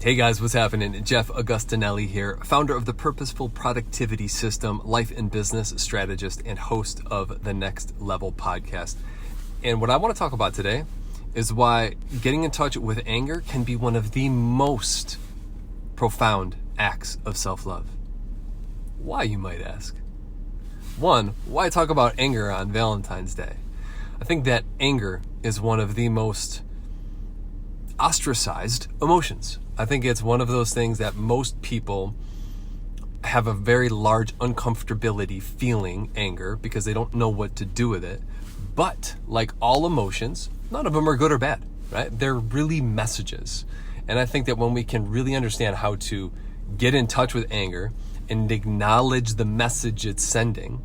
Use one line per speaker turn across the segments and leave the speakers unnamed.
Hey guys, what's happening? Jeff Augustinelli here, founder of the Purposeful Productivity System, life and business strategist, and host of the Next Level podcast. And what I want to talk about today is why getting in touch with anger can be one of the most profound acts of self-love. Why, you might ask? One, why talk about anger on Valentine's Day? I think that anger is one of the most ostracized emotions. I think it's one of those things that most people have a very large uncomfortability feeling anger because they don't know what to do with it. But like all emotions, none of them are good or bad, right? They're really messages. And I think that when we can really understand how to get in touch with anger and acknowledge the message it's sending,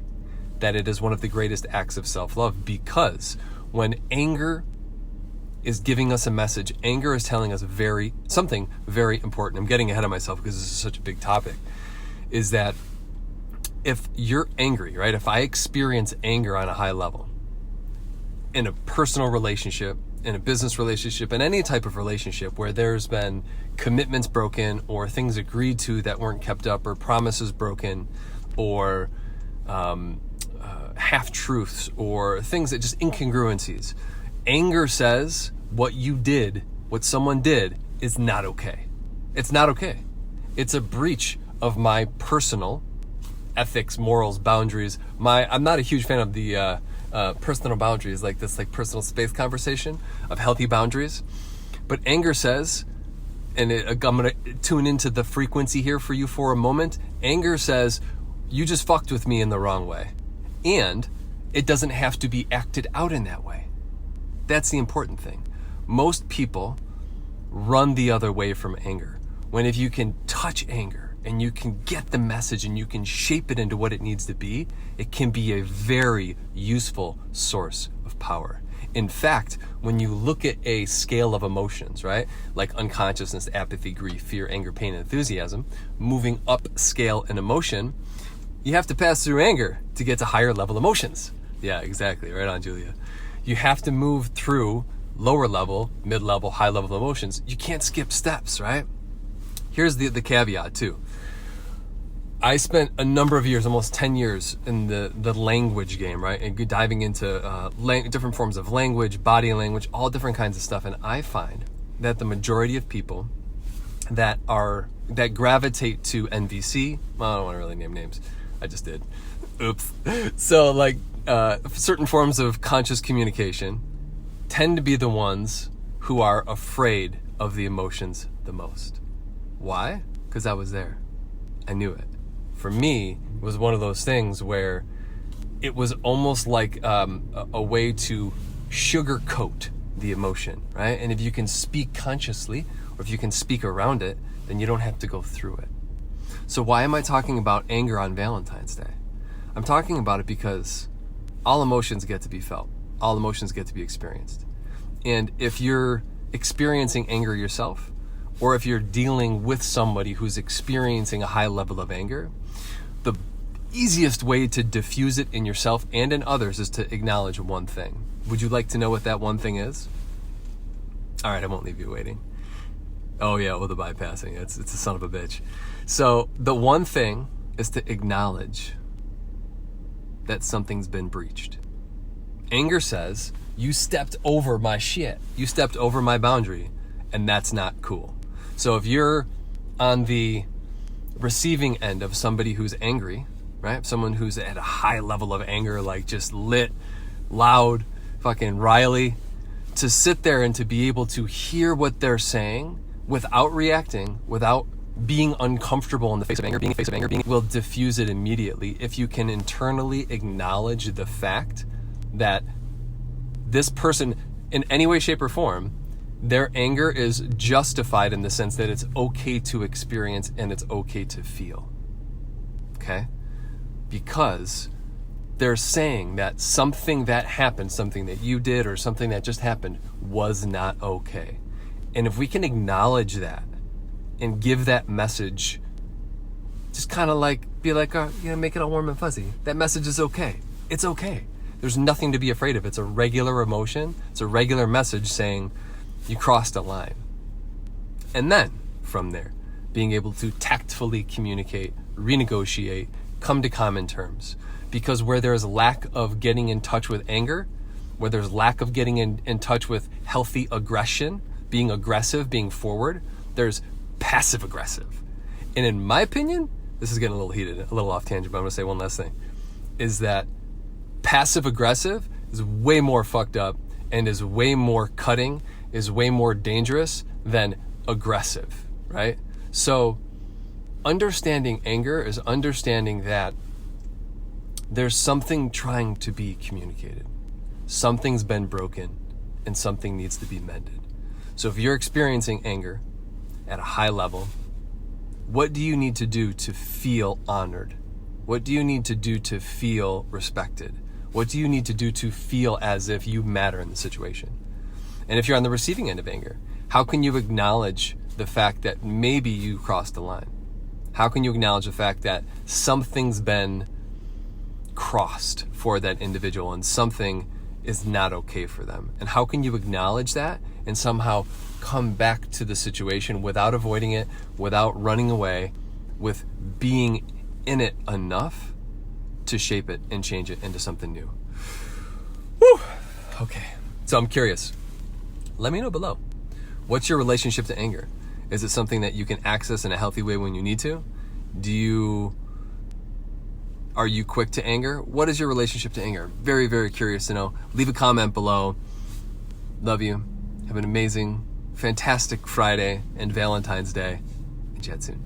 that it is one of the greatest acts of self-love. Because when anger is giving us a message, anger is telling us something very important. I'm getting ahead of myself because this is such a big topic, is that if you're angry, right? If I experience anger on a high level in a personal relationship, in a business relationship, in any type of relationship where there's been commitments broken or things agreed to that weren't kept up or promises broken or half-truths or things that just incongruencies, anger says what someone did is not okay. It's not okay. It's a breach of my personal ethics, morals, boundaries. I'm not a huge fan of the personal boundaries, like this personal space conversation of healthy boundaries. But anger says, and I'm going to tune into the frequency here for you for a moment. Anger says, you just fucked with me in the wrong way. And it doesn't have to be acted out in that way. That's the important thing. Most people run the other way from anger. When if you can touch anger and you can get the message and you can shape it into what it needs to be, it can be a very useful source of power. In fact, when you look at a scale of emotions, right? Like unconsciousness, apathy, grief, fear, anger, pain, and enthusiasm, moving up scale in emotion, you have to pass through anger to get to higher level emotions. Yeah, exactly. Right on, Julia. You have to move through lower level, mid-level, high level emotions. You can't skip steps, right? Here's the caveat too. I spent a number of years, almost 10 years in the language game, right? And diving into different forms of language, body language, all different kinds of stuff. And I find that the majority of people that gravitate to NVC, well, I don't want to really name names. I just did. Oops. So certain forms of conscious communication tend to be the ones who are afraid of the emotions the most. Why? Because I was there. I knew it. For me, it was one of those things where it was almost like a way to sugarcoat the emotion, right? And if you can speak consciously, or if you can speak around it, then you don't have to go through it. So why am I talking about anger on Valentine's Day? I'm talking about it because all emotions get to be felt. All emotions get to be experienced. And if you're experiencing anger yourself, or if you're dealing with somebody who's experiencing a high level of anger, the easiest way to diffuse it in yourself and in others is to acknowledge one thing. Would you like to know what that one thing is? All right, I won't leave you waiting. Oh yeah, the bypassing. It's a son of a bitch. So the one thing is to acknowledge that something's been breached. Anger says, you stepped over my shit. You stepped over my boundary, and that's not cool. So if you're on the receiving end of somebody who's angry, right? Someone who's at a high level of anger, like just lit, loud, fucking Riley, to sit there and to be able to hear what they're saying without reacting, without being uncomfortable in the face of anger, will diffuse it immediately if you can internally acknowledge the fact that this person, in any way, shape, or form, their anger is justified in the sense that it's okay to experience and it's okay to feel. Okay? Because they're saying that something that happened, something that you did or something that just happened was not okay. And if we can acknowledge that and give that message, just kind of make it all warm and fuzzy. That message is okay. It's okay. There's nothing to be afraid of. It's a regular emotion. It's a regular message saying you crossed a line. And then from there. Being able to tactfully communicate, renegotiate, come to common terms. Because where there's lack of getting in touch with anger, where there's lack of getting in touch with healthy aggression, being aggressive, being forward, there's passive aggressive. And in my opinion, this is getting a little heated, a little off tangent, but I'm gonna say one last thing, is that passive aggressive is way more fucked up and is way more cutting, is way more dangerous than aggressive, right? So understanding anger is understanding that there's something trying to be communicated. Something's been broken and something needs to be mended. So if you're experiencing anger at a high level, what do you need to do to feel honored? What do you need to do to feel respected? What do you need to do to feel as if you matter in the situation? And if you're on the receiving end of anger, how can you acknowledge the fact that maybe you crossed the line? How can you acknowledge the fact that something's been crossed for that individual and something is not okay for them? And how can you acknowledge that and somehow come back to the situation without avoiding it, without running away, with being in it enough to shape it and change it into something new? Woo! Okay, so I'm curious. Let me know below. What's your relationship to anger? Is it something that you can access in a healthy way when you need to? Are you quick to anger? What is your relationship to anger? Very, very curious to know. Leave a comment below. Love you. Have an amazing, fantastic Friday and Valentine's Day. And chat soon.